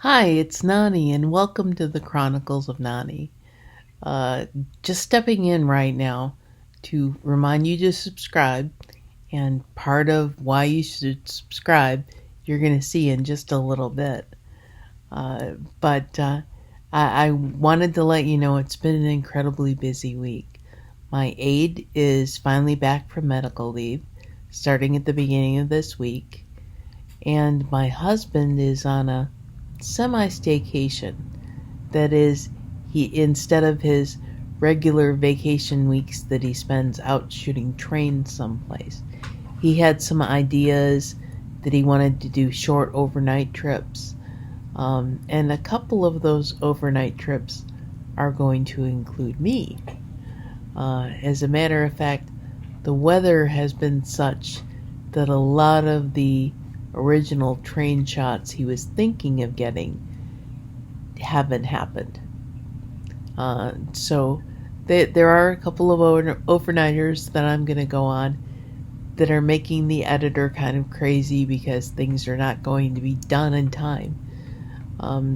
Hi, it's Nani, and welcome to the Chronicles of Nani. Uh, just stepping in right now to remind you to subscribe, and part of why you should subscribe, you're going to see in just a little bit. But I wanted to let you know it's been an incredibly busy week. My aide is finally back from medical leave, starting at the beginning of this week, and my husband is on a semi staycation. That is, he instead of his regular vacation weeks that he spends out shooting trains someplace, he had some ideas that he wanted to do short overnight trips. And a couple of those overnight trips are going to include me. As a matter of fact, the weather has been such that a lot of the original train shots he was thinking of getting haven't happened. So there are a couple of overnighters that I'm going to go on that are making the editor kind of crazy because things are not going to be done in time.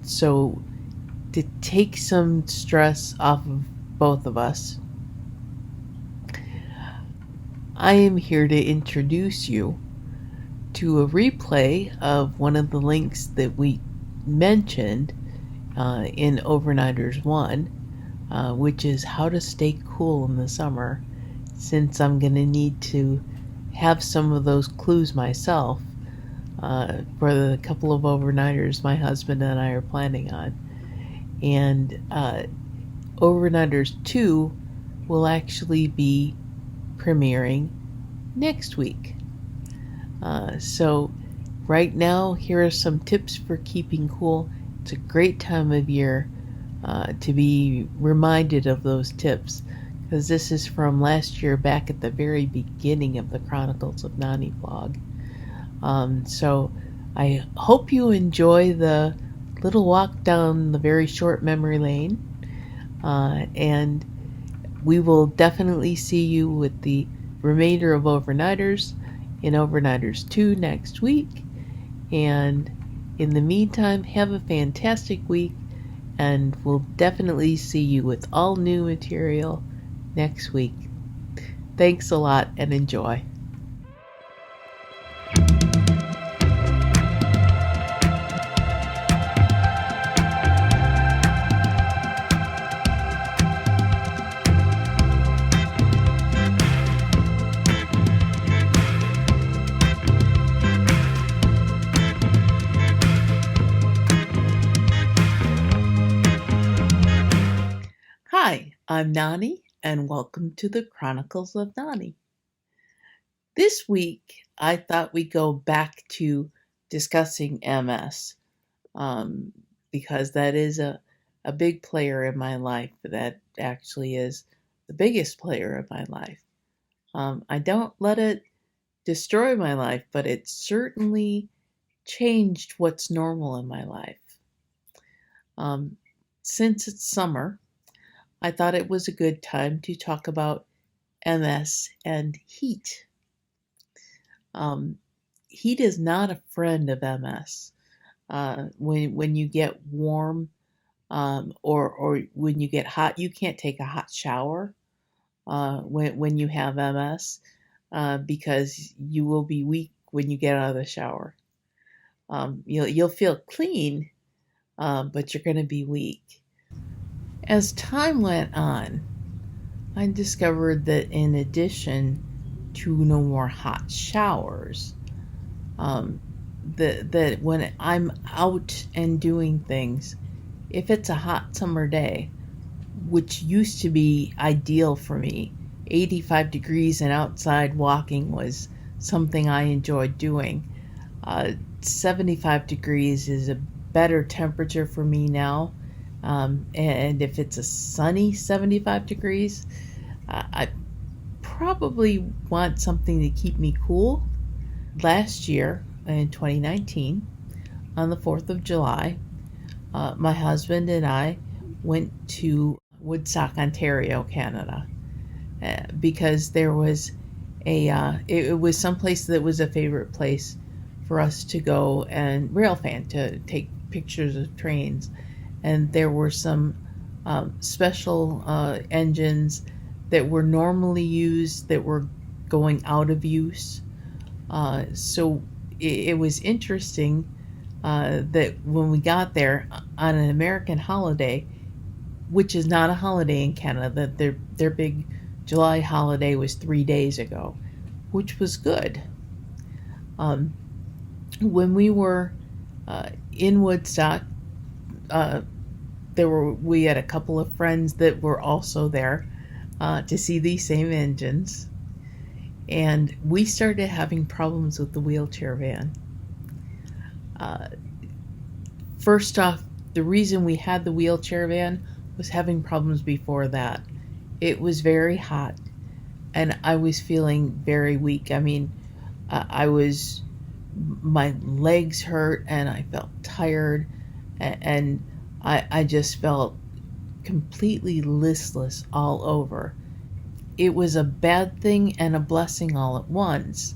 So to take some stress off of both of us, I am here to introduce you to a replay of one of the links that we mentioned in Overnighters 1, which is how to stay cool in the summer, since I'm going to need to have some of those clues myself for the couple of overnighters my husband and I are planning on. And Overnighters 2 will actually be premiering next week. So right now, here are some tips for keeping cool. It's a great time of year to be reminded of those tips, because this is from last year back at the very beginning of the Chronicles of Nani blog. So I hope you enjoy the little walk down the very short memory lane, and we will definitely see you with the remainder of Overnighters in Overnighters 2 next week. And in the meantime, have a fantastic week, and we'll definitely see you with all new material next week. Thanks a lot and enjoy. Hi, I'm Nani, and welcome to the Chronicles of Nani. This week, I thought we'd go back to discussing MS, um, because that is a big player in my life. That actually is the biggest player in my life. I don't let it destroy my life, but it certainly changed what's normal in my life. Um, since it's summer, I thought it was a good time to talk about MS and heat. Um, Heat is not a friend of MS. When you get warm, or when you get hot, you can't take a hot shower when you have MS, because you will be weak when you get out of the shower. You'll feel clean, but you're going to be weak. As time went on, I discovered that in addition to no more hot showers, that when I'm out and doing things, if it's a hot summer day, which used to be ideal for me, 85 degrees and outside walking was something I enjoyed doing. 75 degrees is a better temperature for me now. And if it's a sunny 75 degrees, I probably want something to keep me cool. Last year, in 2019, on the 4th of July, my husband and I went to Woodstock, Ontario, Canada, because there was it was someplace that was a favorite place for us to go and railfan, to take pictures of trains, and there were some special engines that were normally used that were going out of use. So it was interesting that when we got there on an American holiday, which is not a holiday in Canada, that their big July holiday was 3 days ago, which was good. Um, when we were in Woodstock, uh, we had a couple of friends that were also there to see these same engines, and we started having problems with the wheelchair van. Uh, First off, the reason we had the wheelchair van was having problems before that. It was very hot, and I was feeling very weak. I mean, I was, my legs hurt, and I felt tired, and I just felt completely listless all over. It was a bad thing and a blessing all at once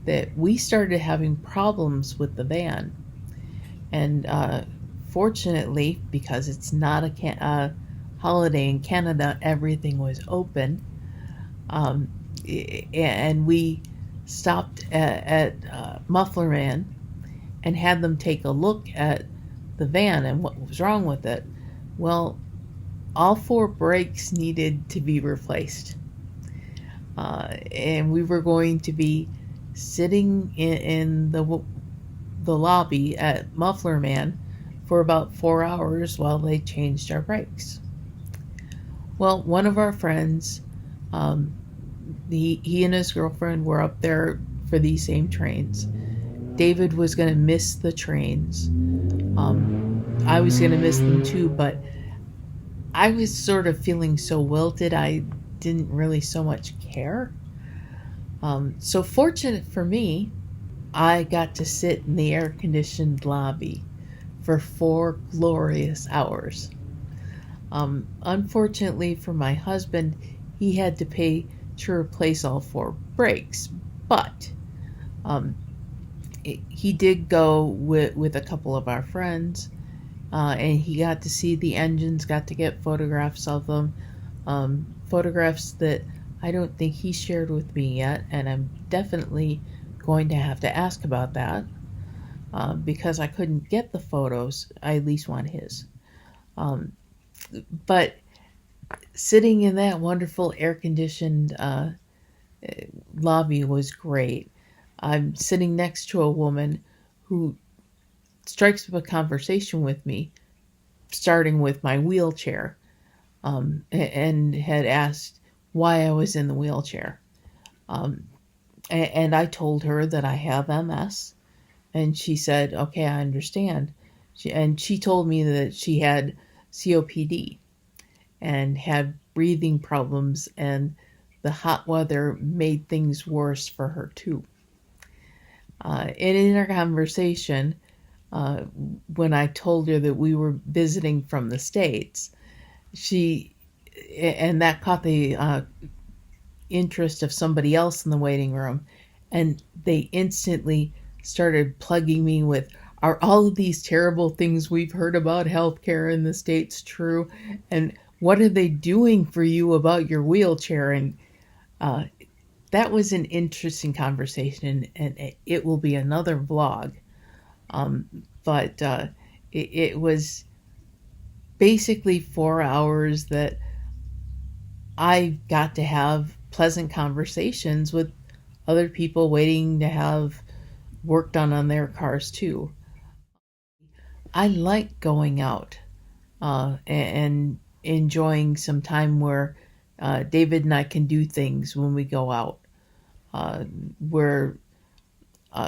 that we started having problems with the van. And fortunately, because it's not a holiday in Canada, everything was open. Um, and we stopped at Muffler Man and had them take a look at the van and what was wrong with it. Well, all four brakes needed to be replaced. And we were going to be sitting in the lobby at Muffler Man for about 4 hours while they changed our brakes. Well, one of our friends, he and his girlfriend were up there for these same trains. David was going to miss the trains. I was going to miss them too, but I was sort of feeling so wilted, I didn't really so much care. So fortunate for me, I got to sit in the air conditioned lobby for 4 glorious hours. Unfortunately for my husband, he had to pay to replace all four brakes, but um, he did go with a couple of our friends, and he got to see the engines, got to get photographs of them, photographs that I don't think he shared with me yet, and I'm definitely going to have to ask about that because I couldn't get the photos. I at least want his. But sitting in that wonderful air conditioned lobby was great. I'm sitting next to a woman who strikes up a conversation with me, starting with my wheelchair, and had asked why I was in the wheelchair. And I told her that I have MS, and she said, "Okay, I understand." And she told me that she had COPD and had breathing problems, and the hot weather made things worse for her too. And in our conversation, uh, when I told her that we were visiting from the States, and that caught the interest of somebody else in the waiting room, and they instantly started plugging me with, are all of these terrible things we've heard about healthcare in the States true? And what are they doing for you about your wheelchair? And uh, that was an interesting conversation, and it will be another vlog. But it was basically 4 hours that I got to have pleasant conversations with other people waiting to have work done on their cars too. I like going out and enjoying some time where David and I can do things when we go out, where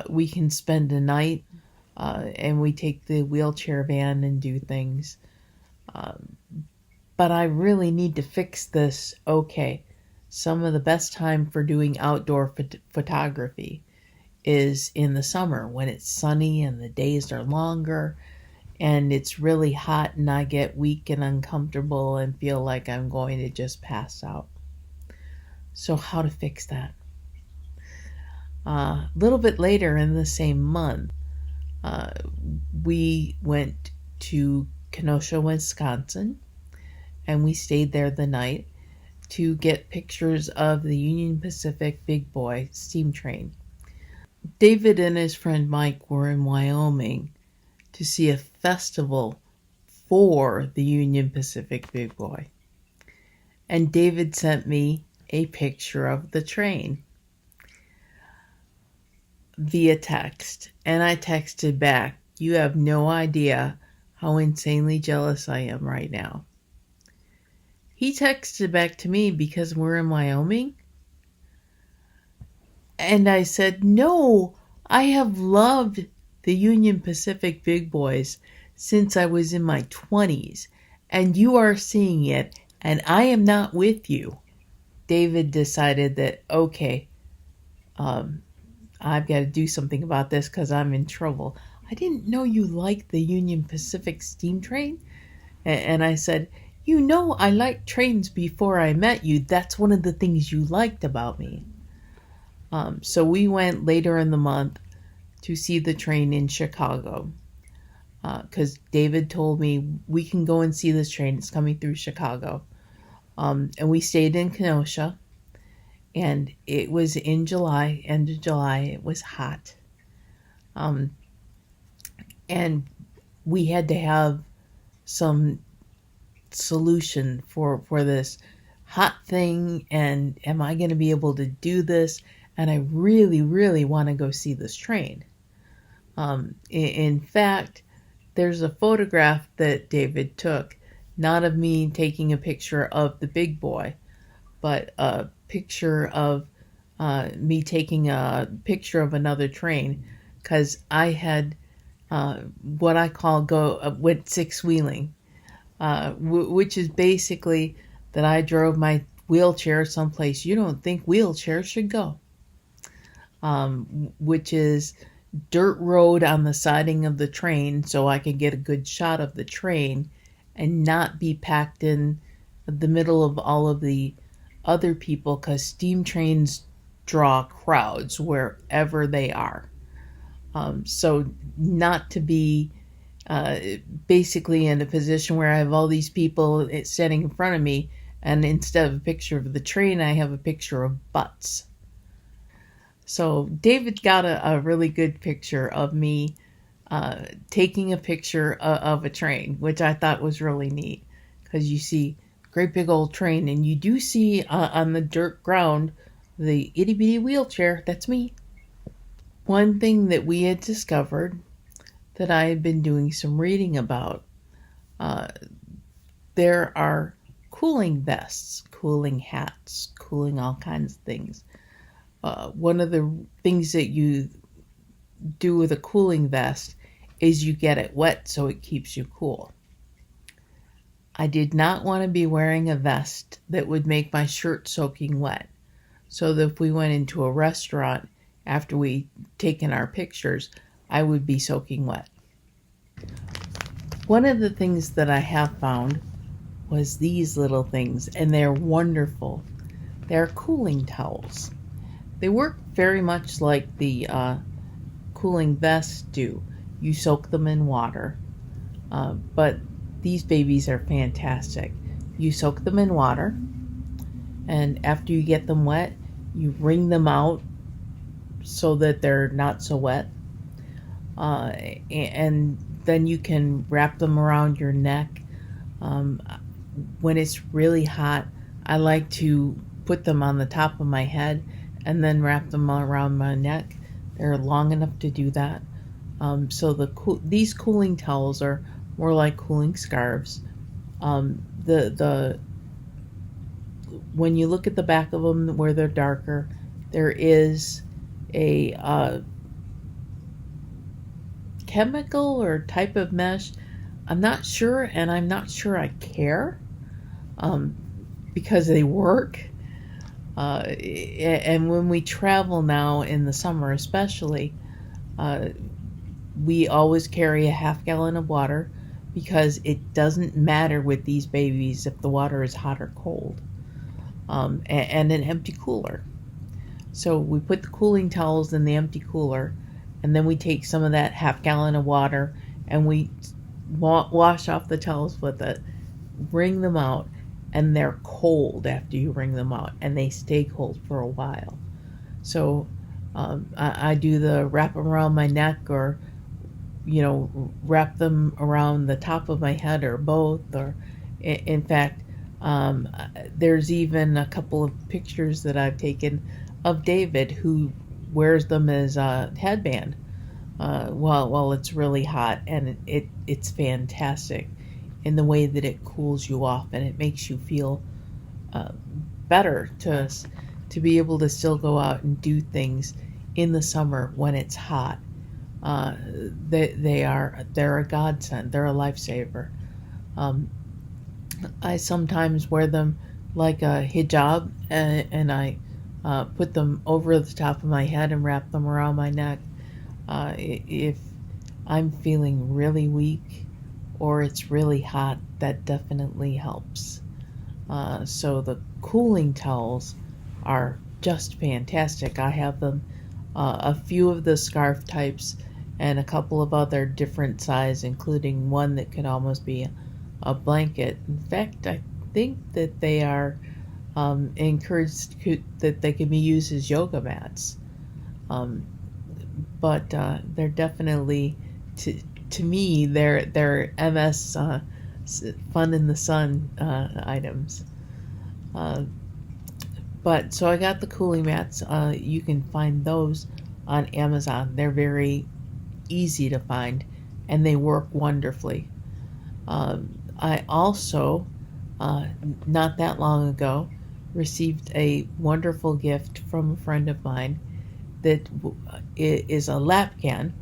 we can spend a night and we take the wheelchair van and do things. But I really need to fix this. Okay, some of the best time for doing outdoor photography is in the summer when it's sunny and the days are longer and it's really hot and I get weak and uncomfortable and feel like I'm going to just pass out. So, how to fix that? A little bit later in the same month, We went to Kenosha, Wisconsin, and we stayed there the night to get pictures of the Union Pacific Big Boy steam train. David and his friend Mike were in Wyoming to see a festival for the Union Pacific Big Boy. And David sent me a picture of the train via text. And I texted back, "You have no idea how insanely jealous I am right now." He texted back to me, "Because we're in Wyoming?" And I said, "No, I have loved the Union Pacific Big Boys since I was in my 20s, and you are seeing it, and I am not with you." David decided that, okay, I've got to do something about this because I'm in trouble. "I didn't know you liked the Union Pacific steam train." And I said, "You know I liked trains before I met you. That's one of the things you liked about me." So we went later in the month to see the train in Chicago because David told me we can go and see this train. It's coming through Chicago. And we stayed in Kenosha, and it was in July, end of July. It was hot. And we had to have some solution for this hot thing, and am I going to be able to do this? And I really, really want to go see this train. In fact, there's a photograph that David took, not of me taking a picture of the big boy, but a picture of me taking a picture of another train, because I had what I call went six-wheeling, which is basically that I drove my wheelchair someplace you don't think wheelchairs should go, which is dirt road on the siding of the train so I could get a good shot of the train and not be packed in the middle of all of the other people, because steam trains draw crowds wherever they are. So not to be basically in a position where I have all these people standing in front of me, and instead of a picture of the train, I have a picture of butts. So David got a really good picture of me taking a picture of a train, which I thought was really neat, because you see great big old train, and you do see on the dirt ground the itty bitty wheelchair. That's me. One thing that we had discovered that I had been doing some reading about, there are cooling vests, cooling hats, cooling all kinds of things. One of the things that you do with a cooling vest is you get it wet so it keeps you cool. I did not want to be wearing a vest that would make my shirt soaking wet, so that if we went into a restaurant after we'd taken our pictures, I would be soaking wet. One of the things that I have found was these little things, and they're wonderful. They're cooling towels. They work very much like the cooling vests do. You soak them in water, but these babies are fantastic. You soak them in water, and after you get them wet, you wring them out so that they're not so wet, and then you can wrap them around your neck. When it's really hot, I like to put them on the top of my head and then wrap them around my neck. They're long enough to do that. So these cooling towels are more like cooling scarves. When you look at the back of them where they're darker, there is a chemical or type of mesh. I'm not sure, and I'm not sure I care, because they work. And when we travel now in the summer especially, we always carry a half gallon of water, because it doesn't matter with these babies if the water is hot or cold, and an empty cooler. So we put the cooling towels in the empty cooler, and then we take some of that half gallon of water and we wash off the towels with it, wring them out, and they're cold after you wring them out, and they stay cold for a while. So I do the wrap them around my neck, or wrap them around the top of my head, or both. Or in fact, there's even a couple of pictures that I've taken of David who wears them as a headband while it's really hot, and it's fantastic in the way that it cools you off and it makes you feel uh, better to be able to still go out and do things in the summer when it's hot. They're a godsend. They're a lifesaver. Um, I sometimes wear them like a hijab, and I put them over the top of my head and wrap them around my neck. If I'm feeling really weak or it's really hot, that definitely helps. So the cooling towels are just fantastic. I have them, a few of the scarf types, and a couple of other different size, including one that could almost be a blanket. In fact, I think that they are encouraged that they can be used as yoga mats. Um, but they're definitely, to me, they're MS fun in the sun items. Uh, but so I got the cooling mats. You can find those on Amazon. They're very easy to find, and they work wonderfully. I also, not that long ago, received a wonderful gift from a friend of mine that is a lap can.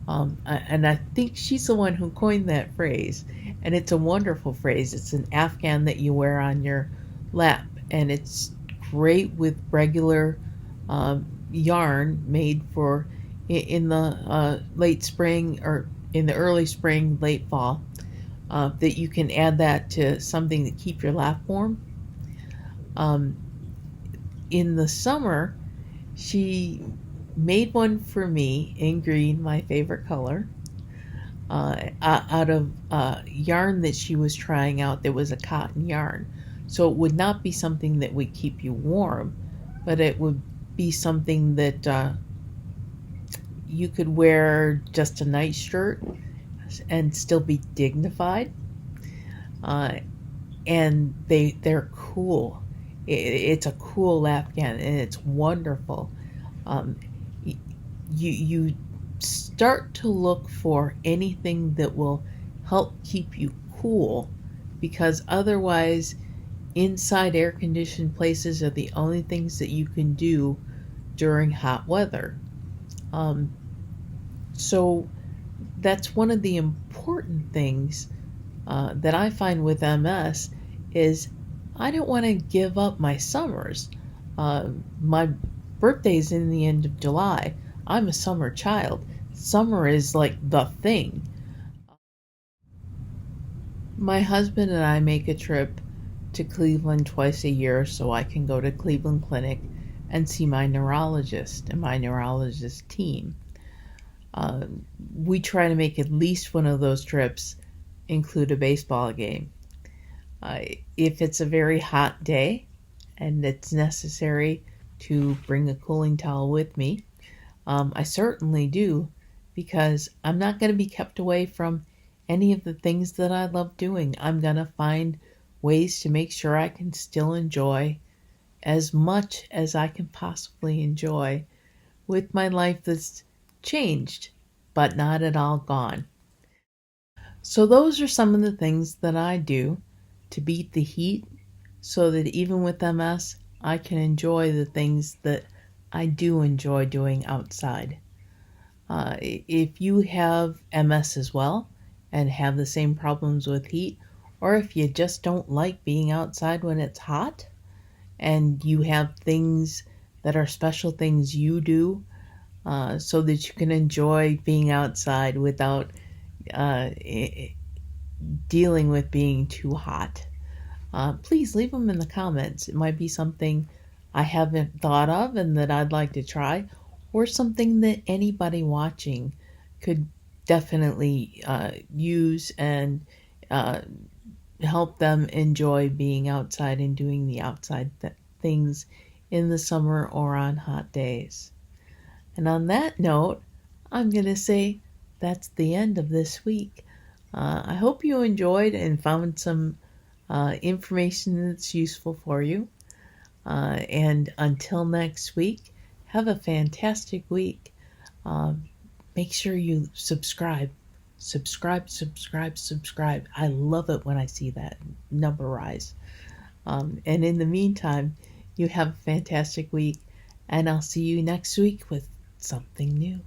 And I think she's the one who coined that phrase. And it's a wonderful phrase. It's an Afghan that you wear on your lap. And it's great with regular yarn made for in the late spring, or in the early spring, late fall. That you can add that to something to keep your lap warm. Um, in the summer, she made one for me in green, my favorite color, out of yarn that she was trying out. That was a cotton yarn. So it would not be something that would keep you warm, but it would be something that you could wear just a night shirt and still be dignified. Uh, and they're cool. It's a cool Afghan, and it's wonderful. Um, you start to look for anything that will help keep you cool, because otherwise inside air conditioned places are the only things that you can do during hot weather. Um, so that's one of the important things that I find with MS is I don't want to give up my summers. My birthday's in the end of July. I'm a summer child. Summer is like the thing. My husband and I make a trip to Cleveland twice a year so I can go to Cleveland Clinic and see my neurologist and my neurologist team. Uh, we try to make at least one of those trips include a baseball game. If it's a very hot day and it's necessary to bring a cooling towel with me, I certainly do, because I'm not going to be kept away from any of the things that I love doing. I'm going to find ways to make sure I can still enjoy as much as I can possibly enjoy with my life that's changed, but not at all gone. So, those are some of the things that I do to beat the heat so that even with MS, I can enjoy the things that I do enjoy doing outside. If you have MS as well and have the same problems with heat, or if you just don't like being outside when it's hot and you have things that are special things you do so that you can enjoy being outside without uh, dealing with being too hot, please leave them in the comments. It might be something I haven't thought of and that I'd like to try, or something that anybody watching could definitely use and uh, help them enjoy being outside and doing the outside things in the summer or on hot days. And on that note, I'm going to say that's the end of this week. I hope you enjoyed and found some information that's useful for you. And until next week, have a fantastic week. Um, Make sure you subscribe. Subscribe, subscribe, subscribe. I love it when I see that number rise. And in the meantime, you have a fantastic week, and I'll see you next week with something new.